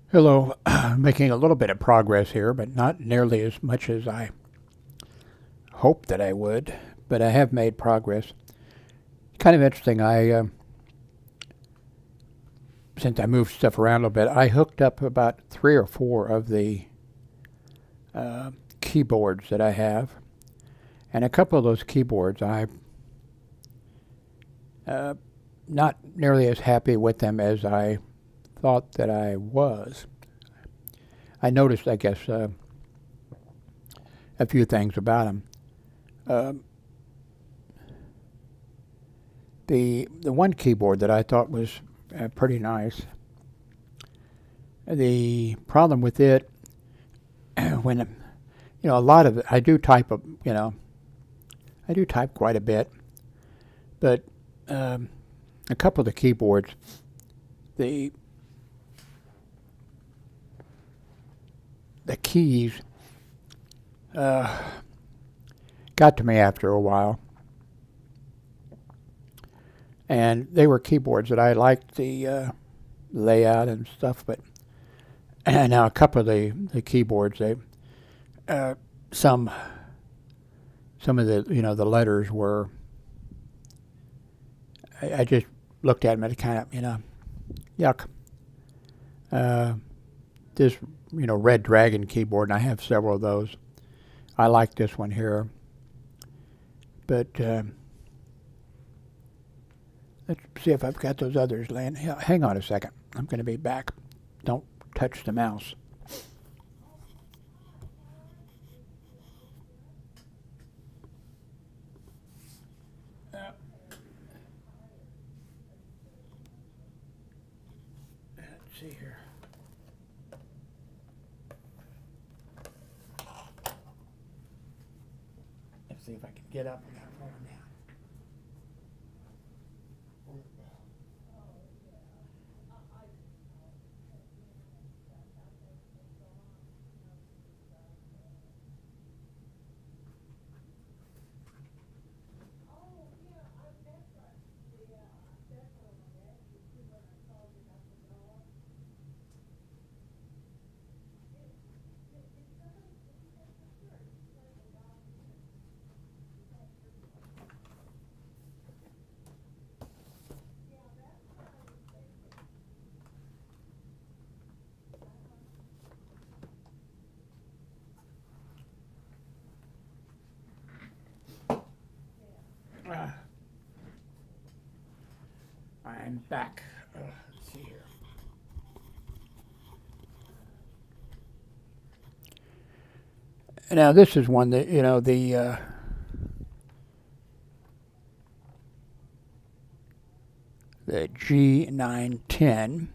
Hello, making a little bit of progress here, but not nearly as much as I hoped that I would. But I have made progress. Kind of interesting. Since I moved stuff around a little bit, I hooked up about three or four of the uh, keyboards that I have, and a couple of those keyboards I uh, not nearly as happy with them as I thought that I was. I noticed, I guess, a few things about them. Um the one keyboard that I thought was pretty nice. The problem with it, when a lot of it, I do type I do type quite a bit, but um, a couple of the keyboards, the the keys uh, got to me after a while, and they were keyboards that I liked the layout and stuff, but and now a couple of the keyboards, they uh, some some of the letters were. I just looked at them and it kind of yuck. Uh, this red dragon keyboard, and I have several of those. I like this one here, but let's see if I've got those others laying. Hang on a second. I'm going to be back. Don't touch the mouse. Uh, let's see here. Let's see if I can get up without falling down. Uh, I'm back. Let's see here. Now this is one that the G910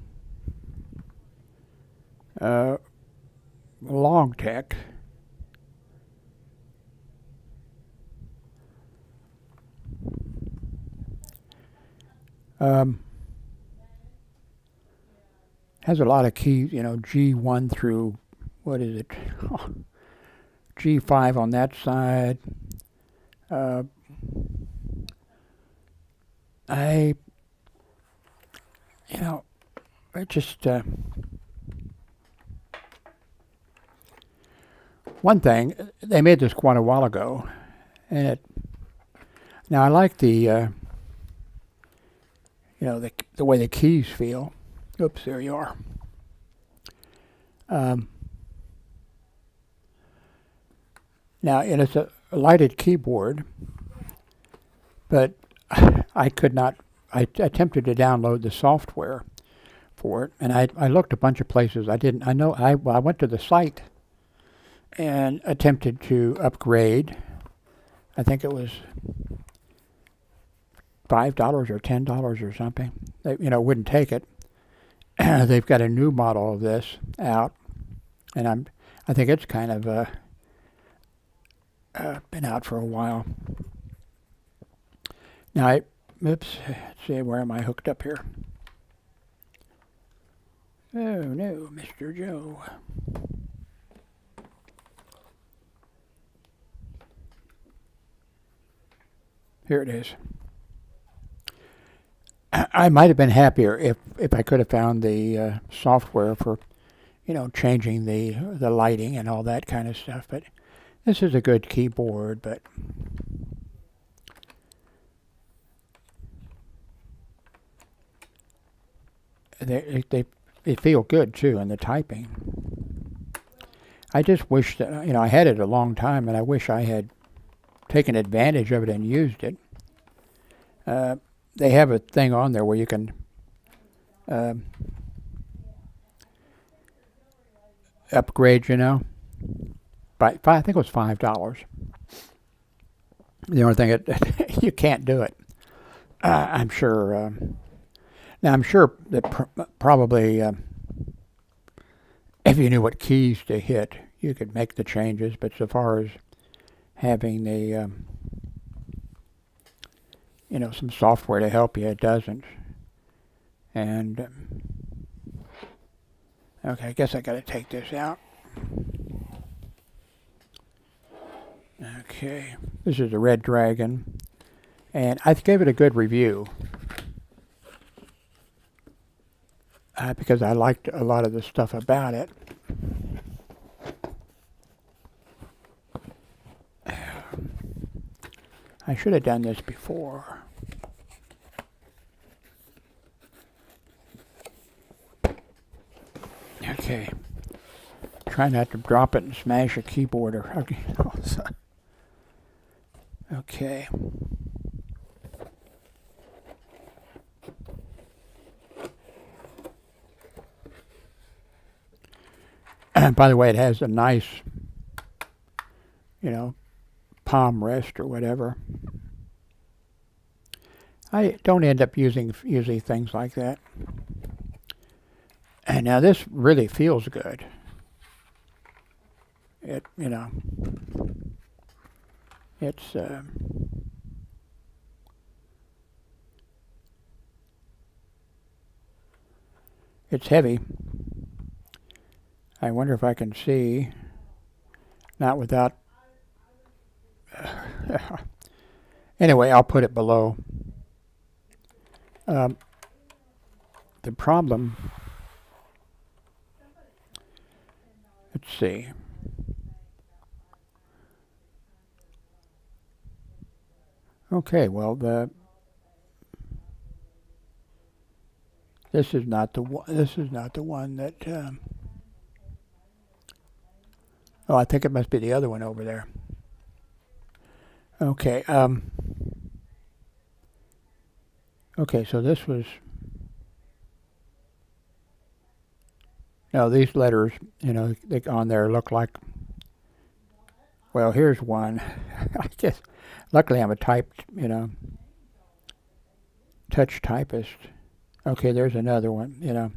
uh, long tech. Um, has a lot of keys, G1 through, what is it? G5 on that side. Uh, I, you know, I just, one thing, they made this quite a while ago, and now I like the way the keys feel. Oops, there you are. Um, Now, and it's a lighted keyboard, but I could not. I attempted to download the software for it, and I looked a bunch of places. I didn't. I know. I went to the site and attempted to upgrade. I think it was $5 or $10 or something. They, wouldn't take it. They've got a new model of this out, and I think it's kind of been out for a while. Now, oops, let's see, where am I hooked up here? Oh no, Mr. Joe. Here it is. I might have been happier if I could have found the software for changing the lighting and all that kind of stuff. But this is a good keyboard, but they feel good too in the typing. I just wish that I had it a long time, and I wish I had taken advantage of it and used it. They have a thing on there where you can upgrade. By I think it was $5. The only thing you can't do it. I'm sure. Now I'm sure that probably if you knew what keys to hit, you could make the changes. But so far as having the some software to help you, it doesn't. And okay, I guess I got to take this out. Okay, this is the Red Dragon, and I gave it a good review because I liked a lot of the stuff about it. I should have done this before. Okay. Try not to drop it and smash a keyboard or okay. And by the way, it has a nice, palm rest or whatever. I don't end up using usually things like that. And now this really feels good. It, it's heavy. I wonder if I can see, not without, anyway, I'll put it below. The problem, let's see. Okay, well, this is not the one. This is not the one that. Oh, I think it must be the other one over there. Okay. Okay, so this was. Now these letters, they on there look like. Well, here's one. I guess. Luckily, I'm a touch typist. Okay, there's another one.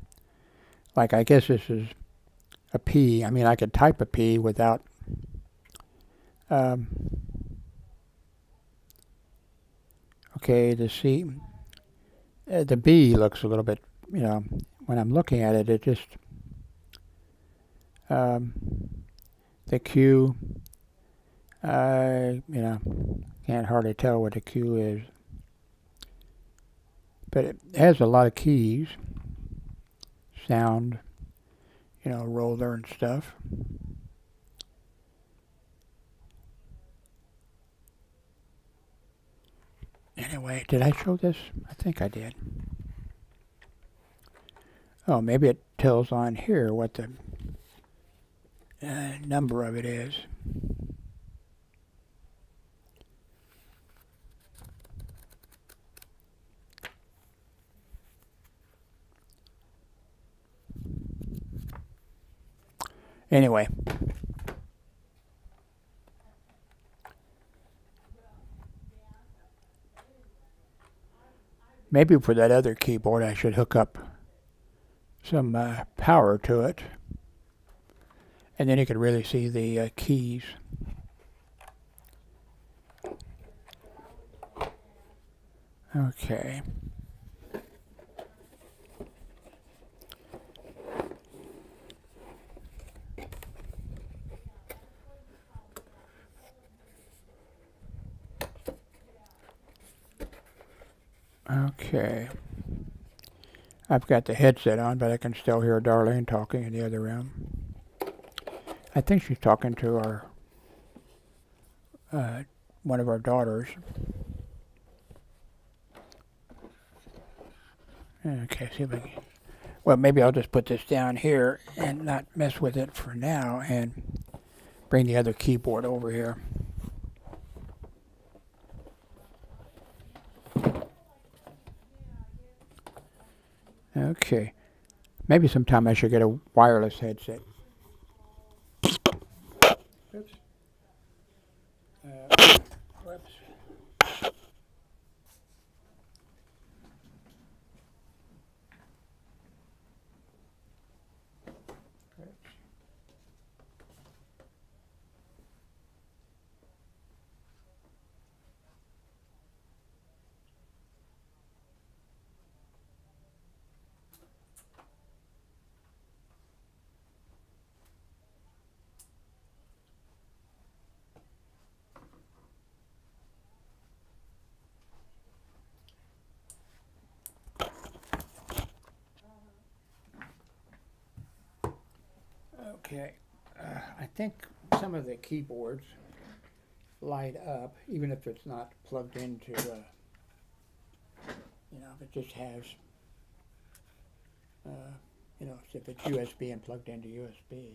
Like I guess this is a P. I mean, I could type a P without. Okay, the C. The B looks a little bit. When I'm looking at it, it just. The Q. Can't hardly tell what a Q is. But it has a lot of keys, sound, roller and stuff. Anyway, did I show this? I think I did. Oh, maybe it tells on here what the number of it is. Anyway. Maybe for that other keyboard I should hook up some power to it. And then you could really see the keys. Okay. Okay. I've got the headset on, but I can still hear Darlene talking in the other room. I think she's talking to our one of our daughters. Okay, see if I can. Well, maybe I'll just put this down here and not mess with it for now and bring the other keyboard over here. Okay. Maybe sometime I should get a wireless headset. Oops. Whoops. Okay. I think some of the keyboards light up, even if it's not plugged into, if it just has, if it's USB and plugged into USB.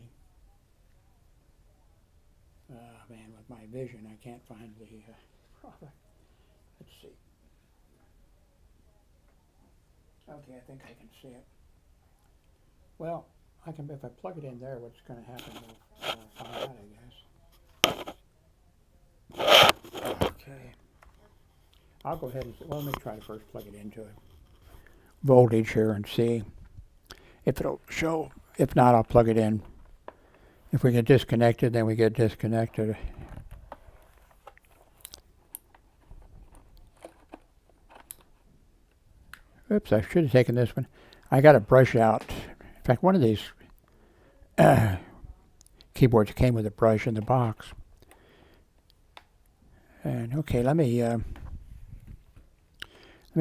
Man, with my vision, I can't find the product. Let's see. Okay, I think I can see it. Well, I can, if I plug it in there, what's going to happen? We'll find out, I guess. Okay. I'll go ahead and, well, let me try to first plug it into a voltage here and see if it'll show. If not, I'll plug it in. If we get disconnected, then we get disconnected. Oops, I should have taken this one. I got a brush out. In fact, one of these keyboards came with a brush in the box. And okay, let me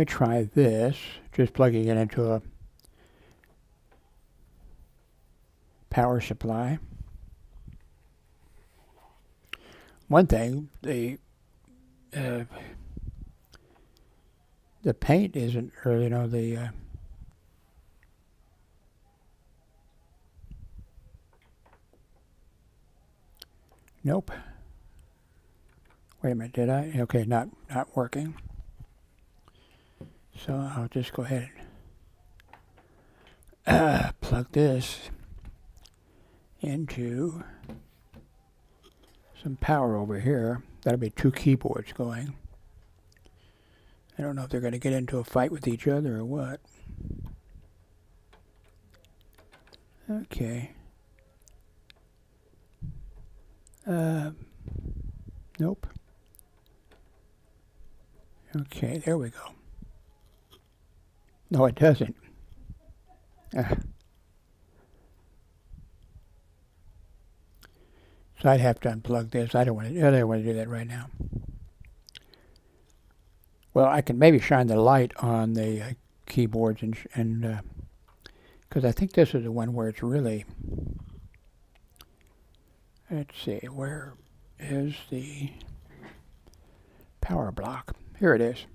try this. Just plugging it into a power supply. One thing, the paint isn't, or nope. Wait a minute, did I? Okay, not working. So I'll just go ahead and plug this into some power over here. That'll be two keyboards going. I don't know if they're going to get into a fight with each other or what. Okay. Nope. Okay, there we go. No, it doesn't. So I'd have to unplug this. I don't want to do that right now. Well, I can maybe shine the light on the keyboards and because I think this is the one where it's really. Let's see, where is the power block? Here it is.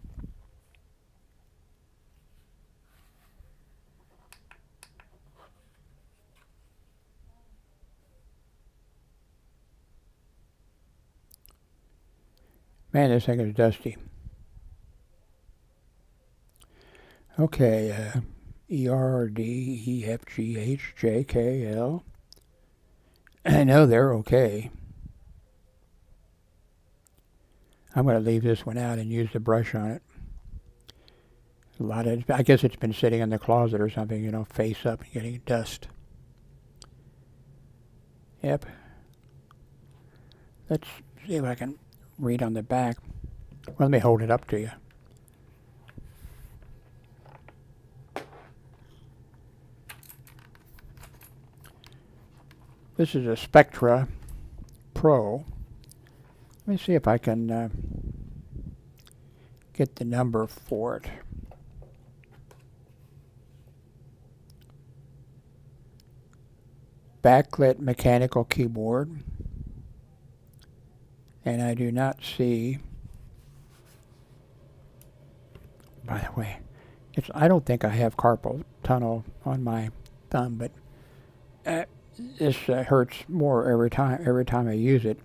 Man, this thing is dusty. Okay, E, R, D, E, F, G, H, J, K, L. I know they're okay. I'm going to leave this one out and use the brush on it. I guess it's been sitting in the closet or something, face up and getting dust. Yep. Let's see if I can read on the back. Well, let me hold it up to you. This is a Spectra Pro. Let me see if I can get the number for it. backlit mechanical keyboard. And I do not see, by the way, I don't think I have carpal tunnel on my thumb, but this hurts more every time I use it.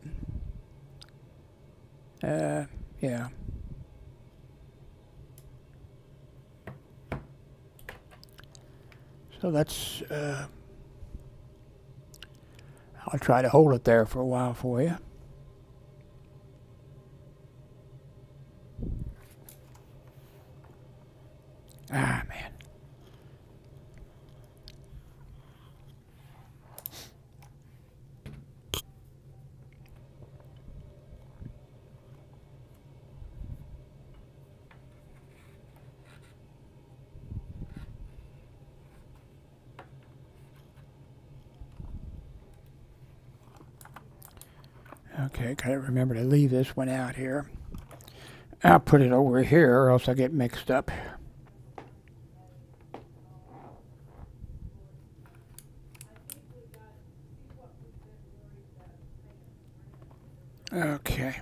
Yeah. So that's, I'll try to hold it there for a while for you. Ah, man. Okay, gotta remember to leave this one out here. I'll put it over here or else I get mixed up. Okay.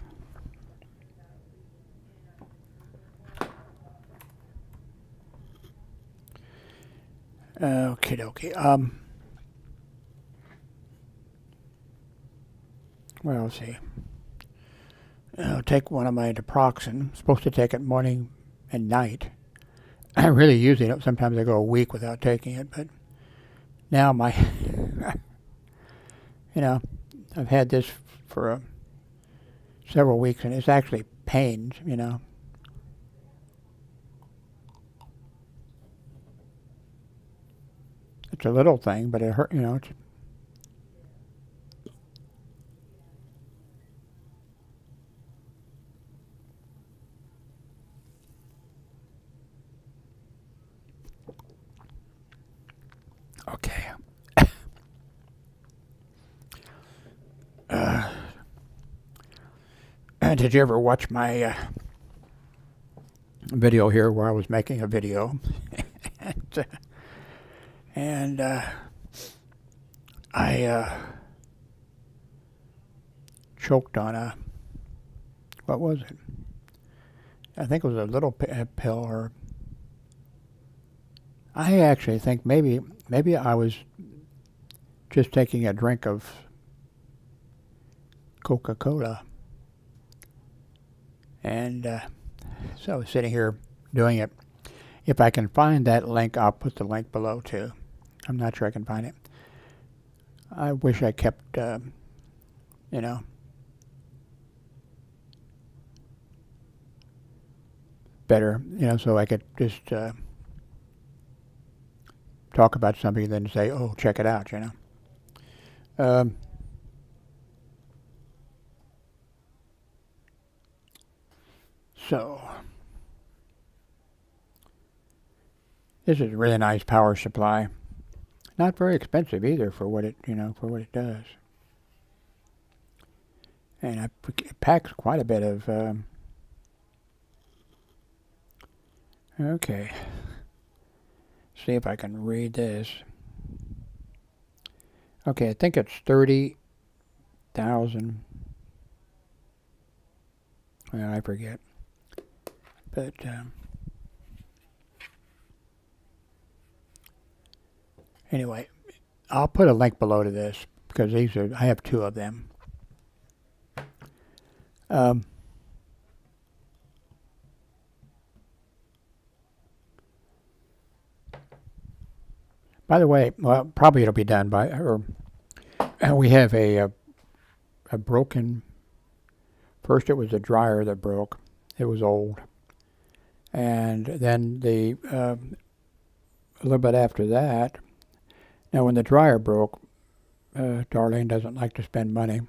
Okie dokie. Well, let's see. I'll take one of my naproxen. I'm supposed to take it morning and night. I'm really using it. Sometimes I go a week without taking it, but now my, I've had this for several weeks, and it's actually pains, It's a little thing, but it hurt, it's, okay. Did you ever watch my video here where I was making a video? and I choked on what was it? I think it was a little pill, or I actually think maybe I was just taking a drink of Coca-Cola. And so I was sitting here doing it. If I can find that link, I'll put the link below too. I'm not sure I can find it. I wish I kept, better, so I could just talk about something and then say, oh, check it out, So, this is a really nice power supply. Not very expensive either for what it does. And it packs quite a bit of, okay. See if I can read this. Okay, I think it's 30,000. Well, I forget. But, anyway, I'll put a link below to this because I have two of them. By the way, well, probably it'll be done we have a broken, first it was a dryer that broke. It was old. And then a little bit after that, now when the dryer broke, Darlene doesn't like to spend money.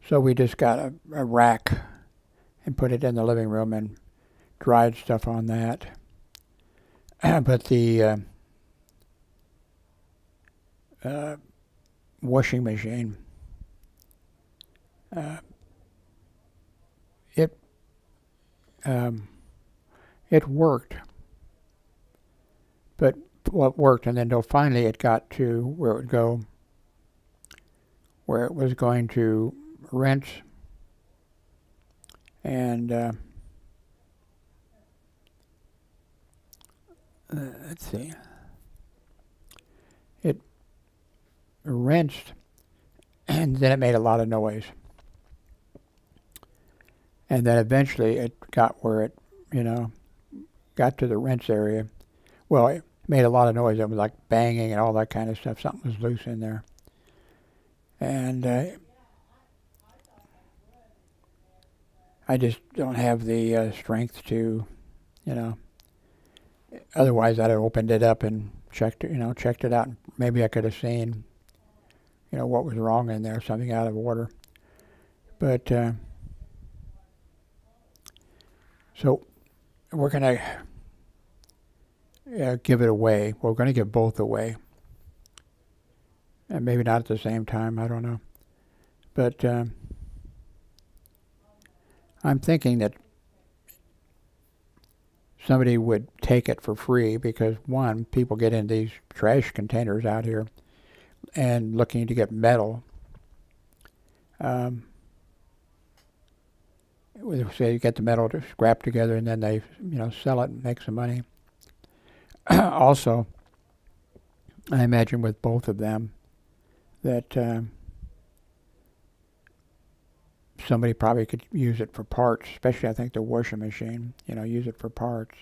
So we just got a rack and put it in the living room and dried stuff on that. But the washing machine, it worked, but what worked, and then till finally it got to where it would go, where it was going to rinse, and let's see, it rinsed, and then it made a lot of noise, and then eventually it got where it, got to the rinse area. Well, it made a lot of noise. It was like banging and all that kind of stuff. Something was loose in there. And I just don't have the strength to, you know. Otherwise, I'd have opened it up and checked it out. And maybe I could have seen, what was wrong in there, something out of order. But so we're gonna give it away. We're gonna give both away, and maybe not at the same time. I don't know, but I'm thinking that somebody would take it for free because, one, people get in these trash containers out here and looking to get metal. Say you get the metal to scrap together and then they, sell it and make some money. Also, I imagine with both of them that somebody probably could use it for parts, especially I think the washing machine, use it for parts.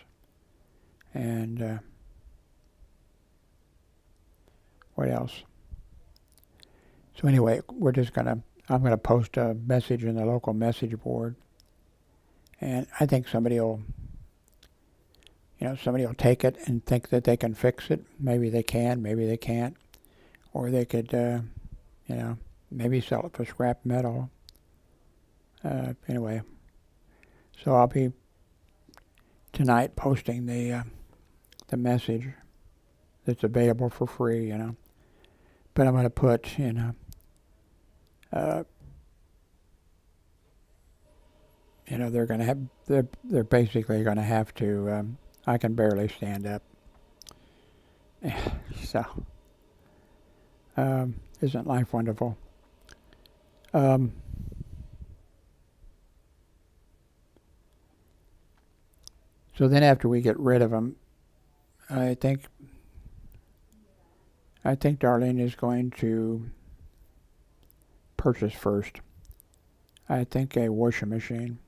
And what else? So anyway, I'm gonna post a message in the local message board, and I think somebody will take it and think that they can fix it. Maybe they can, maybe they can't, or they could, maybe sell it for scrap metal. Anyway, so I'll be tonight posting the message that's available for free, But I'm going to put, they're going to have, they're basically going to have to. I can barely stand up. So, isn't life wonderful? So then after we get rid of them, I think Darlene is going to purchase first. I think a washing machine.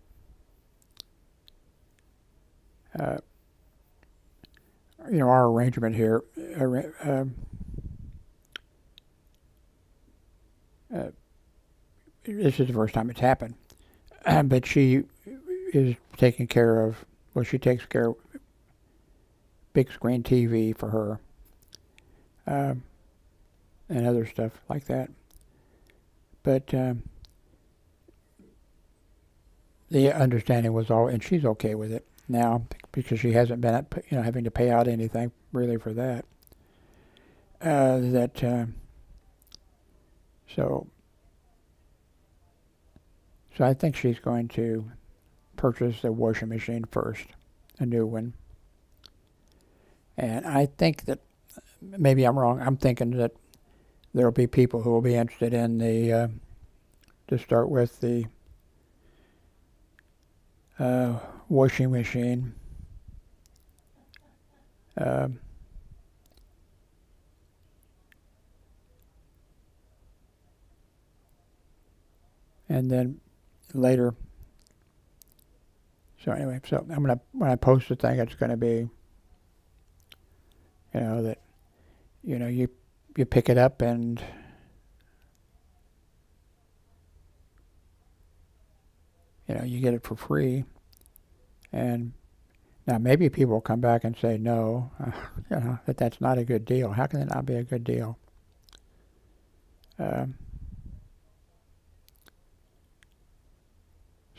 Our arrangement here. This is the first time it's happened, but she is taking care of. Well, she takes care of big screen TV for her, and other stuff like that. But the understanding was all, and she's okay with it now because she hasn't been, having to pay out anything really for that. So I think she's going to purchase a washing machine first, a new one. And I think that, maybe I'm wrong, I'm thinking that there will be people who will be interested in to start with the washing machine. And then later. So anyway, when I post the thing, it's gonna be, that, you pick it up and you get it for free. And now maybe people will come back and say no, that's not a good deal. How can it not be a good deal?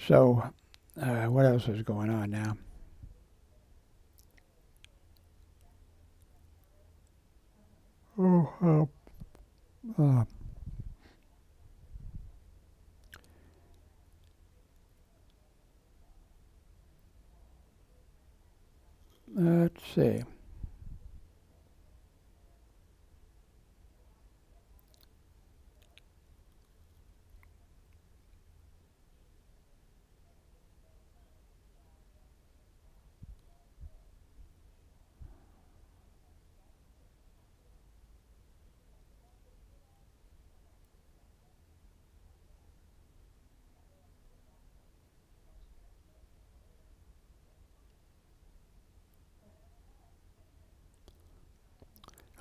So what else is going on now? Let's see.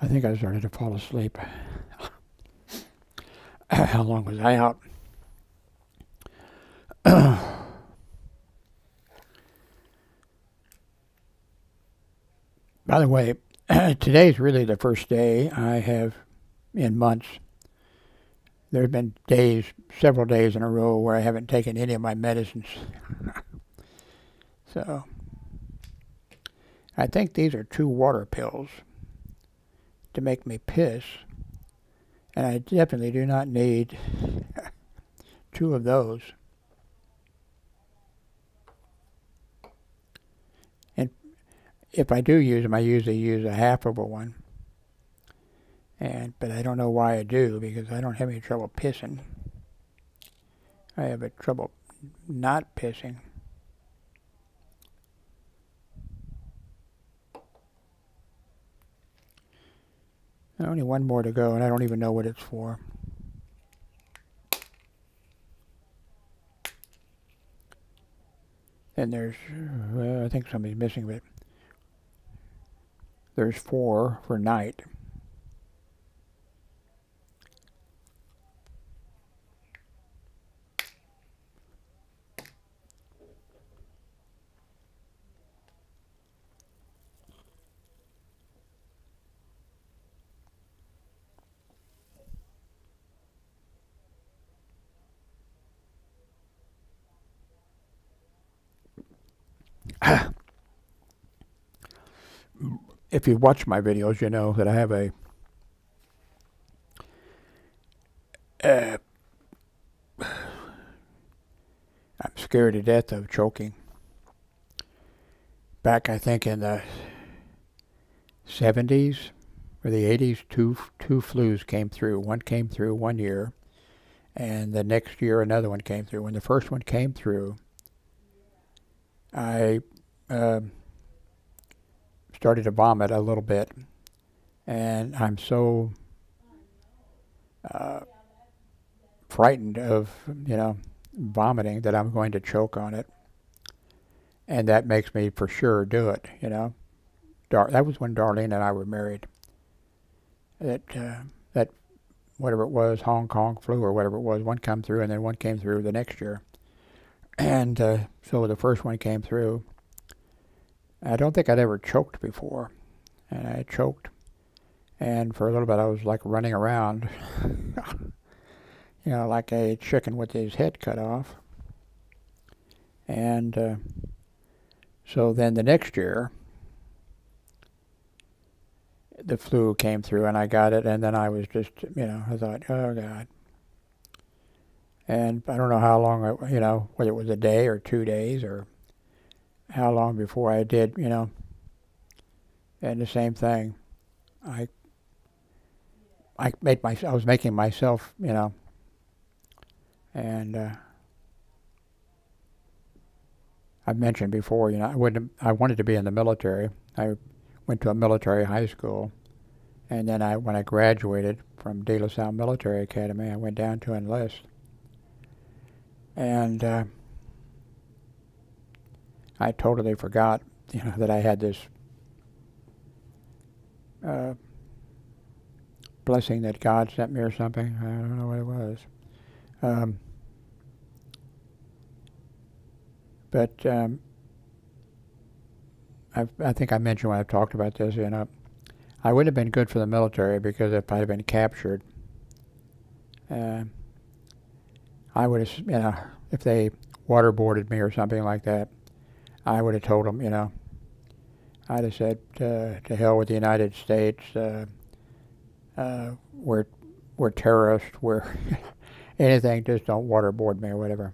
I think I started to fall asleep. How long was I out? By the way, today's really the first day I have in months. There have been days, several days in a row, where I haven't taken any of my medicines. So, I think these are 2 water pills to make me piss. And I definitely do not need 2 of those. And if I do use them, I usually use a half of a one. But I don't know why I do, because I don't have any trouble pissing. I have trouble not pissing. Only one more to go, and I don't even know what it's for. And there's, I think somebody's missing, but there's 4 for night. If you watch my videos, you know that I have I'm scared to death of choking. Back, I think, in the 70s or the 80s, two flus came through. One came through one year, and the next year another one came through. When the first one came through, I started to vomit a little bit, and I'm so frightened of, vomiting that I'm going to choke on it. And that makes me for sure do it, That was when Darlene and I were married. That whatever it was, Hong Kong flu or whatever it was, one come through, and then one came through the next year. And so the first one came through. I don't think I'd ever choked before. And I choked. And for a little bit I was like running around, like a chicken with his head cut off. And so then the next year, the flu came through and I got it, and then I was just, I thought, oh God. And I don't know how long, whether it was a day or 2 days or how long before I did, and the same thing. I was making myself, and I've mentioned before, I wanted to be in the military. I went to a military high school, and then when I graduated from De La Salle Military Academy, I went down to enlist. And I totally forgot, that I had this blessing that God sent me or something. I don't know what it was. But I think I mentioned when I talked about this, I would have been good for the military, because if I had been captured, I would have, if they waterboarded me or something like that, I would have told them, I'd have said, to hell with the United States, we're terrorists, we're anything, just don't waterboard me or whatever.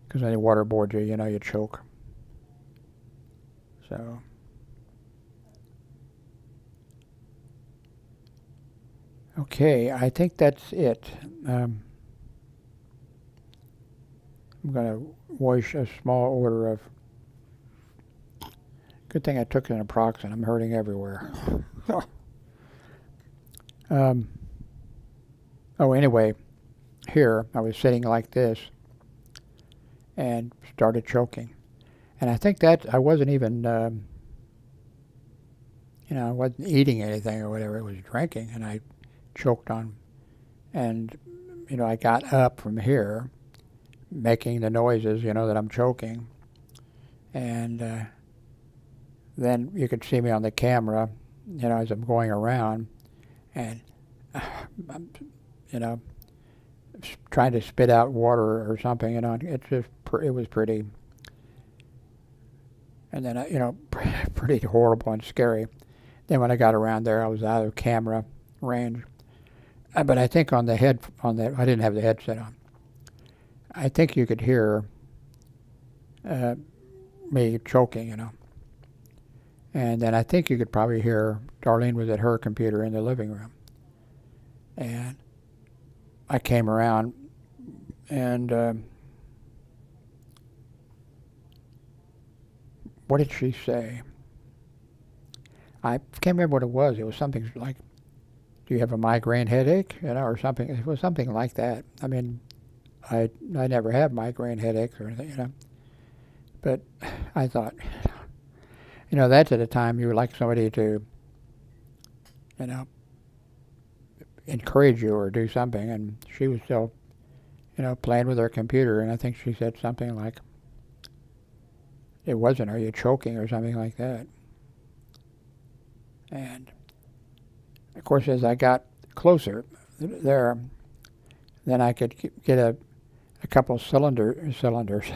Because when they waterboard you, you choke. So. Okay, I think that's it. I'm going to wash a small order of. Good thing I took an Naproxen. I'm hurting everywhere. Anyway, here I was sitting like this and started choking. And I think that I wasn't even I wasn't eating anything or whatever. It was drinking, and I choked on. And, I got up from here, making the noises, that I'm choking. And then you could see me on the camera, as I'm going around, and I'm, trying to spit out water or something. It was pretty. And then, pretty horrible and scary. Then when I got around there, I was out of camera range. But I think I didn't have the headset on. I think you could hear me choking, And then I think you could probably hear Darlene was at her computer in the living room. And I came around and what did she say? I can't remember what it was. It was something like, do you have a migraine headache? Or something. It was something like that. I mean, I never had migraine headaches or anything, But I thought, that's at a time you would like somebody to, encourage you or do something. And she was still, playing with her computer. And I think she said something like, it wasn't, are you choking or something like that. And, of course, as I got closer there, then I could get a couple cylinders.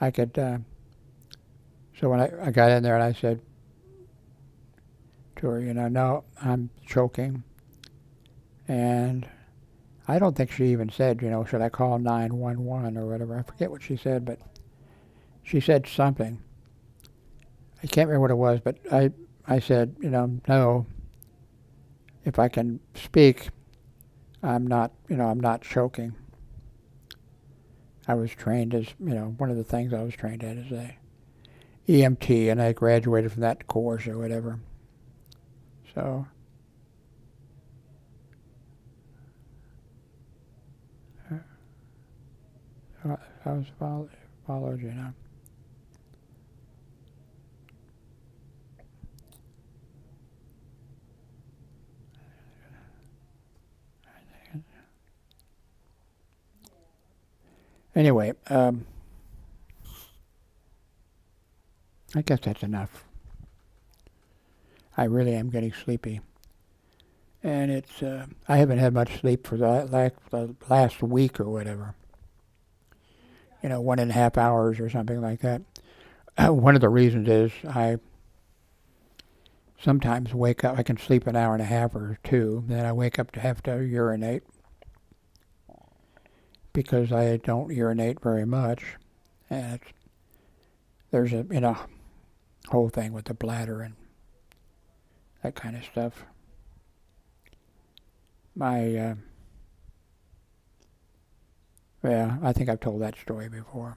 I could, so when I got in there and I said to her, no, I'm choking. And I don't think she even said, should I call 911 or whatever. I forget what she said, but she said something. I can't remember what it was, but I said, no, if I can speak, I'm not choking. I was trained as, one of the things I was trained at is a EMT, and I graduated from that course or whatever. So, I was followed, Anyway, I guess that's enough. I really am getting sleepy. And it's, I haven't had much sleep for the last week or whatever. 1.5 hours or something like that. One of the reasons is I sometimes wake up, I can sleep an hour and a half or two, then I wake up to have to urinate because I don't urinate very much. And there's a, whole thing with the bladder and that kind of stuff. I think I've told that story before.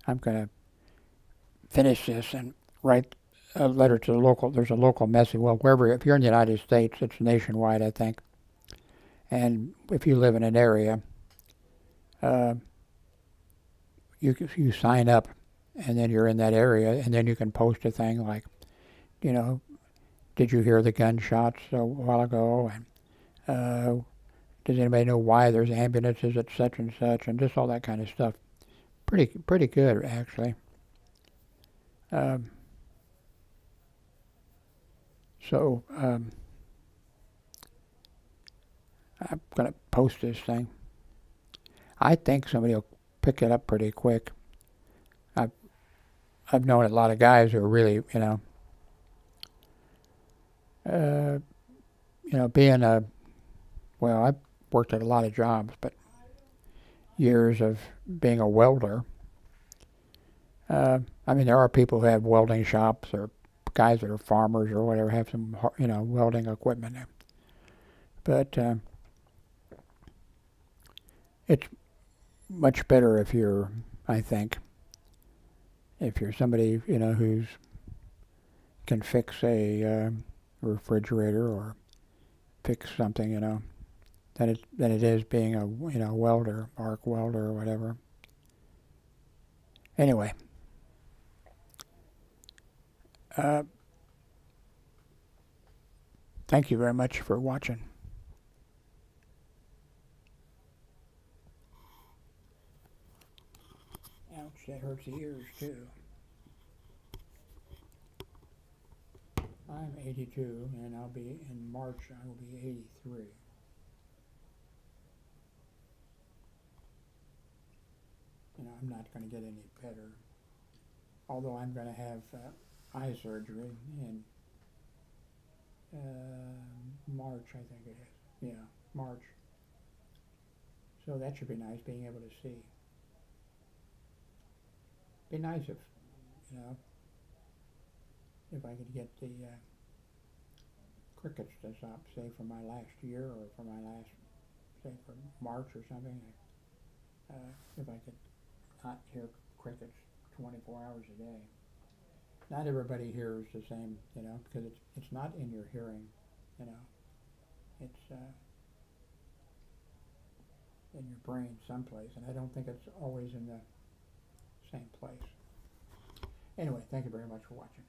I'm going to finish this and write a letter to there's a local message, wherever, if you're in the United States, it's nationwide, I think. And if you live in an area, you sign up, and then you're in that area, and then you can post a thing like, did you hear the gunshots a while ago? And does anybody know why there's ambulances at such and such, and just all that kind of stuff. Pretty good, actually. So I'm going to post this thing. I think somebody will pick it up pretty quick. I've known a lot of guys who are really, being I've worked at a lot of jobs, but years of being a welder. There are people who have welding shops or guys that are farmers or whatever have some, welding equipment. But it's much better if you're, I think, if you're somebody, who's can fix a refrigerator or fix something, than it is being a, welder, arc welder or whatever. Anyway, thank you very much for watching. Ouch, that hurts the ears too. I'm 82, and I'll be, in March, I will be 83. You know, I'm not going to get any better. Although I'm going to have eye surgery in March, I think it is. Yeah, March. So that should be nice, being able to see. Be nice if, you know, if I could get the crickets to stop, say, for my last year, or for my last, say, for March or something. If I could not hear crickets 24 hours a day. Not everybody hears the same, you know, because it's not in your hearing, you know. It's in your brain someplace, and I don't think it's always in the same place. Anyway, thank you very much for watching.